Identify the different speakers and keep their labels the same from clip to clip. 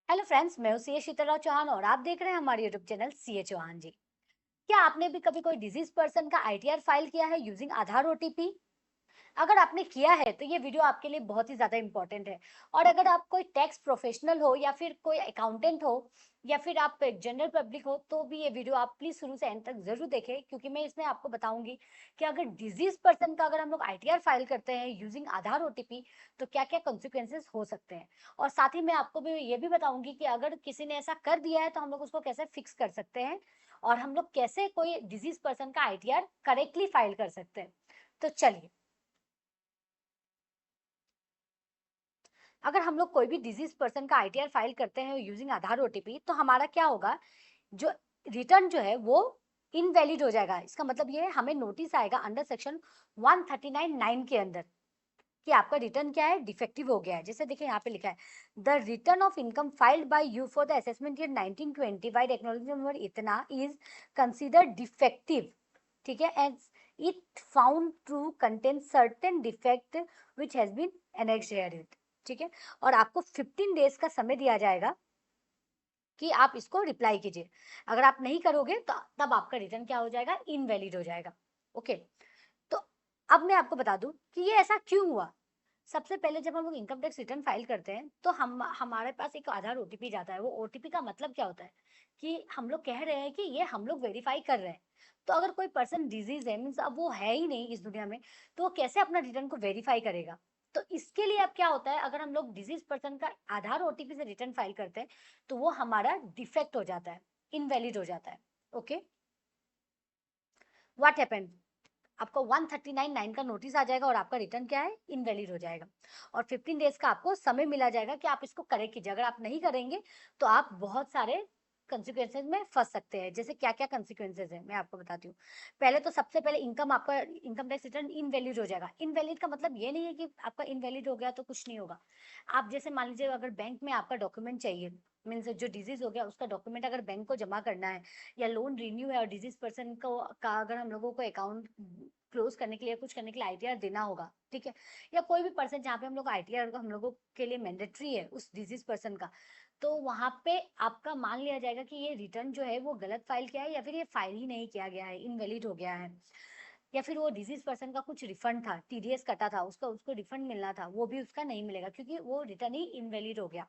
Speaker 1: Hello friends, मैं हूँ CA शीतलराव Chauhan और आप देख रहे हैं हमारे यूट्यूब चैनल सीए चौहान जी। क्या आपने भी कभी कोई डिजीज पर्सन का आईटीआर फाइल किया है यूजिंग आधार ओटीपी? अगर आपने किया है तो ये वीडियो आपके लिए बहुत ही ज़्यादा इम्पोर्टेंट है। और अगर आप कोई टैक्स प्रोफेशनल हो या फिर कोई अकाउंटेंट हो या फिर आप एक जनरल पब्लिक हो तो भी ये वीडियो आप प्लीज़ शुरू से एंड तक ज़रूर देखें, क्योंकि मैं इसमें आपको बताऊंगी कि अगर डिजीज पर्सन का अगर हम लोग आईटीआर फाइल करते हैं यूजिंग आधार ओटीपी तो क्या क्या कॉन्सिक्वेंसेस हो सकते हैं। और साथ ही मैं आपको भी ये भी बताऊंगी कि अगर किसी ने ऐसा कर दिया है तो हम लोग उसको कैसे फिक्स कर सकते हैं और हम लोग कैसे कोई डिजीज पर्सन का आईटीआर करेक्टली फाइल कर सकते हैं। तो चलिए, अगर हम लोग कोई भी डिजीज पर्सन का आईटीआर फाइल करते हैं यूजिंग आधार ओटीपी तो हमारा क्या होगा, जो रिटर्न जो है वो इनवैलिड हो जाएगा। इसका मतलब ये है, हमें नोटिस आएगा अंडर सेक्शन 139(9) के अंदर कि आपका रिटर्न क्या है, डिफेक्टिव हो गया है। जैसे देखिए यहाँ पे लिखा है, the return of income filed by you for the assessment year 1920 by acknowledgement number इतना इज कंसीडर्ड डिफेक्टिव। ठीक है, and it found to contain certain defect which has been annexed here. ठीक है, और आपको 15 डेज का समय दिया जाएगा कि आप इसको रिप्लाई कीजिए। अगर आप नहीं करोगे तो तब आपका रिटर्न क्या हो जाएगा, इनवैलिड हो जाएगा। ओके, तो अब मैं आपको बता दूं कि ये ऐसा क्यों हुआ। सबसे पहले जब हम लोग इनकम टैक्स रिटर्न फाइल करते हैं तो हम हमारे पास एक आधार ओटीपी जाता है। वो ओटीपी का मतलब क्या होता है कि हम लोग कह रहे हैं कि ये हम लोग वेरीफाई कर रहे हैं। तो अगर कोई पर्सन डिजीज है, मीन्स अब वो है ही नहीं इस दुनिया में, तो वो कैसे अपना रिटर्न को वेरीफाई करेगा। तो इसके लिए अब क्या होता है, अगर हम लोग डिजीज पर्सन का आधार ओटीपी से रिटर्न फाइल करते हैं तो वो हमारा डिफेक्ट हो जाता है, इनवैलिड हो जाता है। ओके, व्हाट हैपेंड, आपको 139(9) का नोटिस आ जाएगा और आपका रिटर्न क्या है, इनवैलिड हो जाएगा। और 15 डेज का आपको समय मिला जाएगा कि आप इसको करेक्ट कीजिए। अगर आप नहीं करेंगे तो आप बहुत सारे कंसिक्वेंसेज में फंस सकते हैं। जैसे क्या क्या कंसिक्वेंसेज है मैं आपको बताती हूँ। पहले तो सबसे पहले इनकम, आपका इनकम टैक्स रिटर्न इनवैलिड हो जाएगा। इनवैलिड का मतलब ये नहीं है कि आपका इनवैलिड हो गया तो कुछ नहीं होगा। आप जैसे मान लीजिए, अगर बैंक में आपका डॉक्यूमेंट चाहिए, मीन्स जो डिजीज हो गया उसका डॉक्यूमेंट अगर बैंक को जमा करना है, या लोन रिन्यू है और डिजीज पर्सन को का अगर हम लोगों को अकाउंट क्लोज करने के लिए, कुछ करने के लिए आईटीआर देना होगा, ठीक है, या कोई भी पर्सन जहाँ पे हम लोग आईटीआर हम लोगों के लिए मैंडेटरी है उस डिजीज पर्सन का, तो वहां पे आपका मान लिया जाएगा कि ये रिटर्न जो है वो गलत फाइल किया है या फिर ये फाइल ही नहीं किया गया है, इनवैलिड हो गया है। या फिर वो डिजीज पर्सन का कुछ रिफंड था, टीडीएस कटा था उसका, उसको रिफंड मिलना था, वो भी उसका नहीं मिलेगा क्योंकि वो रिटर्न ही इनवैलिड हो गया।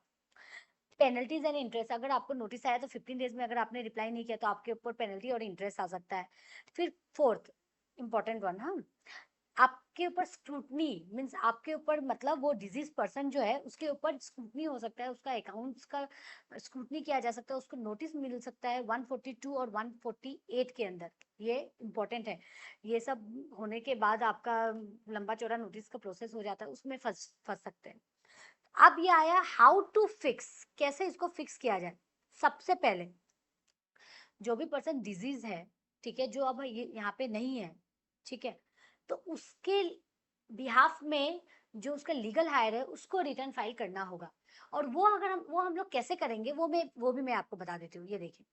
Speaker 1: पेनल्टीज एंड इंटरेस्ट, अगर आपको नोटिस आया तो 15 डेज में अगर आपने रिप्लाई नहीं किया तो आपके ऊपर पेनल्टी और इंटरेस्ट आ सकता है। फिर फोर्थ इंपॉर्टेंट वन, हाँ, आपके ऊपर स्क्रूटनी, मीन्स आपके ऊपर मतलब वो डिजीज पर्सन जो है उसके ऊपर स्क्रूटनी हो सकता है, उसका अकाउंट्स का स्क्रूटनी किया जा सकता है, उसको नोटिस मिल सकता है 142 और 148 के अंदर। ये इंपॉर्टेंट है। ये सब होने के बाद आपका लंबा चौड़ा नोटिस का प्रोसेस हो जाता है, उसमें फंस फंस सकते हैं। अब ये आया हाउ टू फिक्स, कैसे इसको फिक्स किया जाए। सबसे पहले जो भी पर्सन डिजीज है, ठीक है, जो अब ये यहाँ पे नहीं है, ठीक है, तो उसके बिहाफ में जो उसका लीगल हायर है उसको रिटर्न फाइल करना होगा। और वो अगर हम लोग कैसे करेंगे वो भी मैं आपको बता देती हूँ। ये देखिए,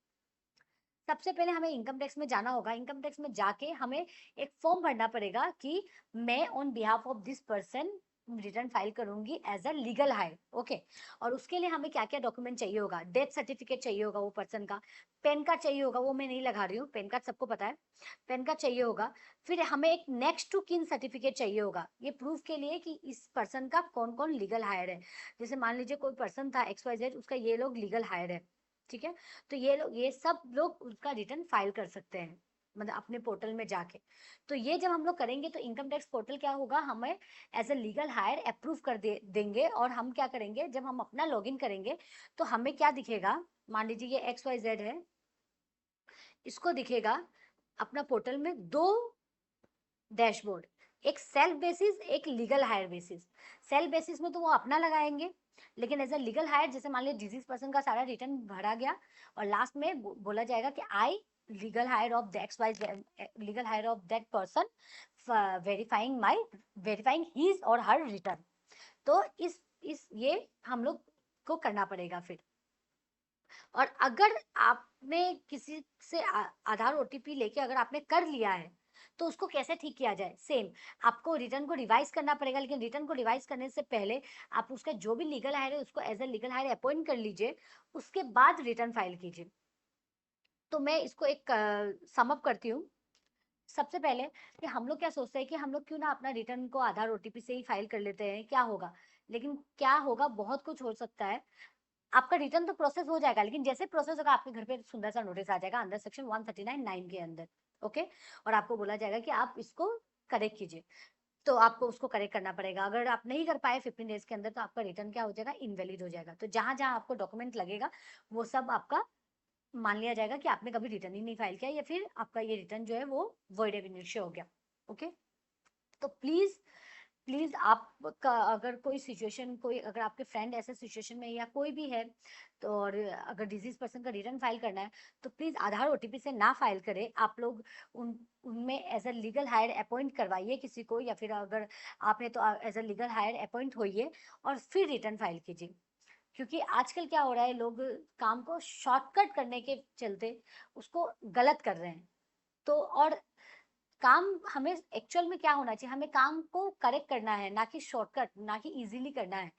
Speaker 1: सबसे पहले हमें इनकम टैक्स में जाना होगा। इनकम टैक्स में जाके हमें एक फॉर्म भरना पड़ेगा कि मैं on behalf of this person return file करूंगी as a legal heir. Okay, और उसके लिए हमें क्या क्या डॉक्यूमेंट चाहिए होगा, डेथ सर्टिफिकेट चाहिए होगा वो पर्सन का, पैन कार्ड चाहिए होगा, वो मैं नहीं लगा रही हूँ, पैन कार्ड सबको पता है, पैन कार्ड चाहिए होगा। फिर हमें एक नेक्स्ट टू किन सर्टिफिकेट चाहिए होगा, ये प्रूफ के लिए कि इस पर्सन का कौन कौन लीगल हायर है। जैसे मान लीजिए कोई पर्सन था XYZ, उसका ये लोग लीगल हायर है, ठीक है, तो ये सब लोग उसका रिटर्न फाइल कर सकते हैं, मतलब अपने पोर्टल में जाके। तो ये जब हम लोग करेंगे तो इनकम टैक्स पोर्टल क्या होगा, हमें as a legal heir approve कर देंगे। और हम क्या करेंगे, जब हम अपना लॉगिन करेंगे तो हमें क्या दिखेगा, मान लीजिए ये XYZ है, इसको दिखेगा अपना पोर्टल में दो डैशबोर्ड, एक सेल्फ बेसिस, एक legal higher basis. Self basis में तो वो अपना लगाएंगे, लेकिन एज अ लीगल हायर जैसे मान लीजिए डिजीज पर्सन का सारा रिटर्न भरा गया और लास्ट में बोला जाएगा कि I legal heir of that wise, legal heir of that person verifying my, verifying his और हर रिटर्न। तो इस ये हम लोग को करना पड़ेगा फिर। और अगर आपने किसी से आधार ओटीपी लेके अगर आपने कर लिया है तो उसको कैसे ठीक किया जाए? सेम आपको रिटर्न को रिवाइज़ करना पड़ेगा, लेकिन रिटर्न को रिवाइज़ करने से पहले आप उसका जो भी लीगल हायर है उसको as a legal heir appoint कर लीजिए, उसके बाद रिटर्न फाइल कीजिए। तो मैं इसको एक सम अप करती हूँ। सबसे पहले कि हम लोग क्या सोचते हैं कि हम लोग क्यों ना अपना रिटर्न को आधार ओटीपी से ही फाइल कर लेते हैं, क्या होगा? लेकिन क्या होगा, बहुत कुछ हो सकता है। आपका रिटर्न तो प्रोसेस हो जाएगा, लेकिन जैसे प्रोसेस होगा आपके घर पे सुंदर सा नोटिस आ जाएगा अंडर सेक्शन 139(9) के अंदर, ओके? और आपको बोला जाएगा कि आप इसको करेक्ट कीजिए। तो आपको उसको करेक्ट करना पड़ेगा। अगर आप नहीं कर पाए 15 डेज़ के अंदर तो आपका रिटर्न क्या हो जाएगा? इनवैलिड हो जाएगा। तो जहाँ-जहाँ आपको डॉक्यूमेंट लगेगा, वो सब आपका मान लिया जाएगा कि आपने कभी रिटर्न ही नहीं फाइल किया, या फिर आपका ये रिटर्न जो है वो वॉइड एब इनिशियो हो गया। ओके? तो प्लीज़ प्लीज़ आपका अगर कोई सिचुएशन, कोई अगर आपके फ्रेंड ऐसे सिचुएशन में या कोई भी है, तो और अगर डिसीज़ पर्सन का रिटर्न फाइल करना है, तो प्लीज़ आधार ओटीपी से ना फाइल करें। आप लोग उनमें as a legal heir appoint करवाइए किसी को, या फिर अगर आप हैं तो as a legal heir appoint होइए और फिर रिटर्न फाइल कीजिए। क्योंकि आजकल क्या हो रहा है, लोग काम को शॉर्टकट करने के चलते उसको गलत कर रहे हैं। तो और काम हमें एक्चुअल में क्या होना चाहिए, हमें काम को करेक्ट करना है, ना कि शॉर्टकट, ना कि इजीली करना है।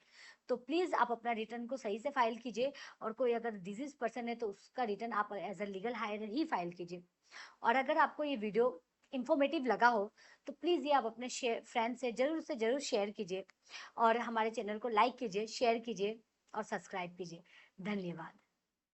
Speaker 1: तो प्लीज आप अपना रिटर्न को सही से फाइल कीजिए, और कोई अगर डिजीज पर्सन है तो उसका रिटर्न आप एज अ लीगल हायर ही फाइल कीजिए। और अगर आपको ये वीडियो इंफॉर्मेटिव लगा हो तो प्लीज़ ये आप अपने फ्रेंड से ज़रूर शेयर कीजिए, और हमारे चैनल को लाइक कीजिए, शेयर कीजिए और सब्सक्राइब कीजिए। धन्यवाद।